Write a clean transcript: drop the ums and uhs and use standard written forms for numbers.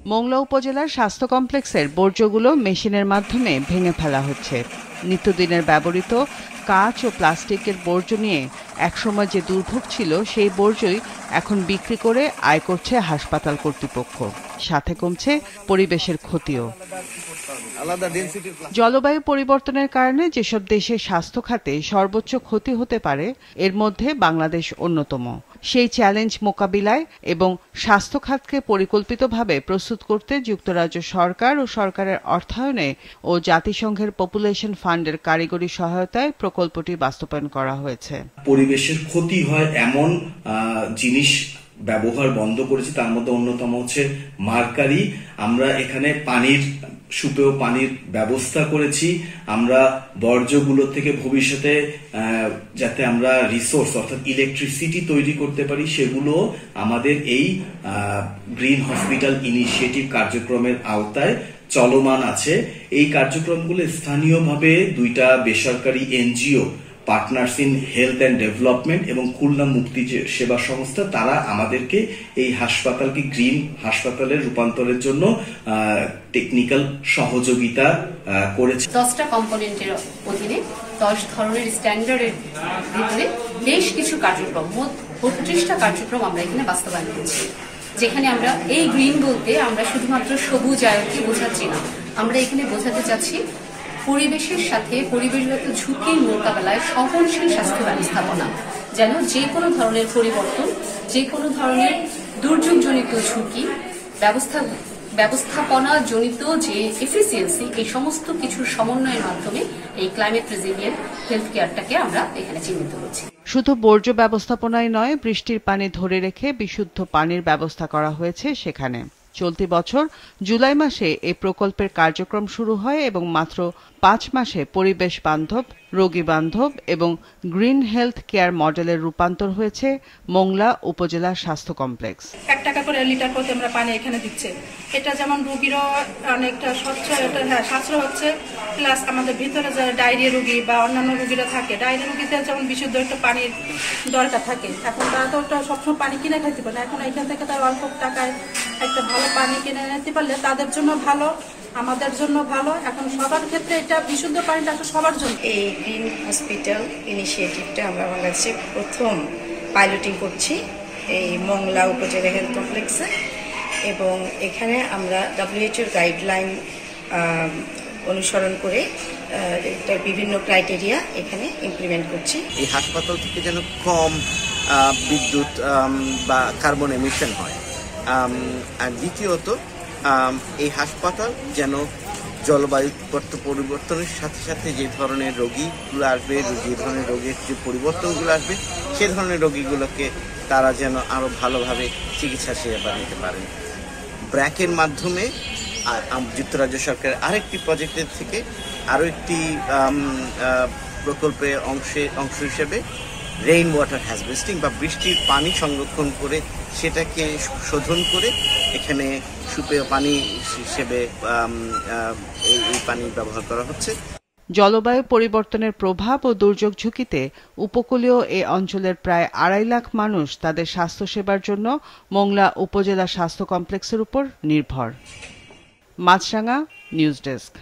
মোংলা উপজেলার স্বাস্থ্য কমপ্লেক্সের বর্জ্যগুলো মেশিনের মাধ্যমে ভেঙে ফেলা হচ্ছে। নিত্যদিনের ব্যবহৃত কাঁচ ও প্লাস্টিকের বর্জ্য নিয়ে একসময় যে দুর্ভোগ ছিল, সেই বর্জ্যই এখন বিক্রি করে আয় করছে হাসপাতাল কর্তৃপক্ষ। সাথে কমছে পরিবেশের ক্ষতিও। জলবায়ু পরিবর্তনের কারণে যেসব দেশের স্বাস্থ্য খাতে সর্বোচ্চ ক্ষতি হতে পারে, এর মধ্যে বাংলাদেশ অন্যতম। সেই চ্যালেঞ্জ মোকাবিলায় এবং স্বাস্থ্য খাতকে পরিকল্পিতভাবে প্রস্তুত করতে যুক্তরাজ্য সরকার ও সরকারের অর্থায়নে ও জাতিসংঘের পপুলেশন ফান্ডের কারিগরি সহায়তায় প্রকল্পটি বাস্তবায়ন করা হয়েছে। পরিবেশের ক্ষতি হয় এমন জিনিস ব্যবহার বন্ধ করেছি, তার মধ্যে অন্যতম হচ্ছে মার্কারি। আমরা এখানে সুপেয় পানির ব্যবস্থা করেছি। আমরা বর্জ্যগুলো থেকে ভবিষ্যতে যাতে আমরা রিসোর্স অর্থাৎ ইলেকট্রিসিটি তৈরি করতে পারি, সেগুলো আমাদের এই গ্রিন হসপিটাল ইনিশিয়েটিভ কার্যক্রমের আওতায় চলমান আছে। এই কার্যক্রমগুলো স্থানীয়ভাবে দুইটা বেসরকারি NGO, partners in health and development এবং খুলনা মুক্তি সেবা সংস্থা, তারা আমাদেরকে এই হাসপাতালকে গ্রিন হাসপাতালে রূপান্তরের জন্য টেকনিক্যাল সহযোগিতা করেছে। 10টা কম্পোনেন্টের অধীনে 10 ধরনের স্ট্যান্ডার্ডের ভিতরে বেশ কিছু কার্যক্রম, মোট 32টা কার্যক্রম আমরা এখানে বাস্তবায়ন করছি। যেখানে আমরা এই গ্রিন বলতে আমরা শুধুমাত্র সবুজ আয়নকে বোঝাচ্ছি না, আমরা এখানে বোঝাতে চাচ্ছি পরিবেশের সাথে পরিবেশগত ঝুঁকির মোকাবেলায় সহনশীল স্বাস্থ্য ব্যবস্থাপনা, যেন যে কোনো ধরনের পরিবর্তন, যে কোনো ধরনের দুর্যোগজনিত ঝুঁকি, ব্যবস্থাপনা জনিত যে এফিসিয়েন্সি, এই সমস্ত কিছুর সমন্বয়ের মাধ্যমে এই ক্লাইমেট রেজিলিয়েন্ট হেলথ কেয়ারটাকে আমরা এখানে চিহ্নিত করছি। শুধু বর্জ্য ব্যবস্থাপনাই নয়, বৃষ্টির পানি ধরে রেখে বিশুদ্ধ পানির ব্যবস্থা করা হয়েছে সেখানে। চলতি বছর জুলাই মাসে এই প্রকল্পের কার্যক্রম শুরু হয় এবং মাত্র 5 মাসে পরিবেশ বান্ধব, রোগী বান্ধব এবং গ্রিন হেলথ কেয়ার মডেলের রূপান্তর হয়েছে মোংলা উপজেলা স্বাস্থ্য কমপ্লেক্স। 1 টাকা করে লিটার প্রতি আমরা পানি এখানে দিচ্ছে। এটা যেমন রোগীরও অনেকটা সাশ্রয় হচ্ছে, প্লাস আমাদের ভিতরে যারা ডায়রিয়া রোগী বা অন্যান্য রোগীরা থাকে, ডায়রিয়া রোগীদের যেমন বিশুদ্ধ একটা পানির দরকার থাকে, এখন তারা তো সবসময় পানি কিনে খাইতে পারে না। এখন এখান থেকে তার অল্প টাকায় একটা ভালো পানি কিনে নিতে পারলে তাদের জন্য ভালো, আমাদের জন্য ভালো। এখন সবার ক্ষেত্রে এটা বিশুদ্ধ পানিটা সবার জন্য। এই গ্রিন হসপিটাল ইনিশিয়েটিভটা আমরা বাংলাদেশে প্রথম পাইলটিং করছি এই মোংলা উপজেলা হেলথ কমপ্লেক্সে, এবং এখানে আমরা WHO গাইডলাইন অনুসরণ করে এটার বিভিন্ন ক্রাইটেরিয়া এখানে ইমপ্লিমেন্ট করছি। এই হাসপাতাল থেকে যেন কম বিদ্যুৎ বা কার্বন এমিশন হয়, আর দ্বিতীয়ত এই হাসপাতাল যেন জলবায়ু পরিবর্তনের সাথে সাথে যে ধরনের রোগীগুলো আসবে, যে ধরনের রোগের যে পরিবর্তনগুলো আসবে, সে ধরনের রোগীগুলোকে তারা যেন আরও ভালোভাবে চিকিৎসা সেবা দিতে পারেন। ব্র্যাকের মাধ্যমে যুক্তরাজ্য সরকারের আরেকটি প্রজেক্টের থেকে আরও একটি প্রকল্পের অংশ হিসেবে রেইন ওয়াটার হারভেস্টিং বা বৃষ্টির পানি সংরক্ষণ করে সেটাকে শোধন করে এখানে সুপেয় পানি হিসেবে এই পানি ব্যবহার করা হচ্ছে। জলবায়ু পরিবর্তনের প্রভাব ও দুর্যোগ ঝুঁকিতে উপকূলীয় এ অঞ্চলের প্রায় 2.5 লাখ মানুষ তাদের স্বাস্থ্যসেবার জন্য মোংলা উপজেলা স্বাস্থ্য কমপ্লেক্সের উপর নির্ভর। মাছরাঙা নিউজ ডেস্ক।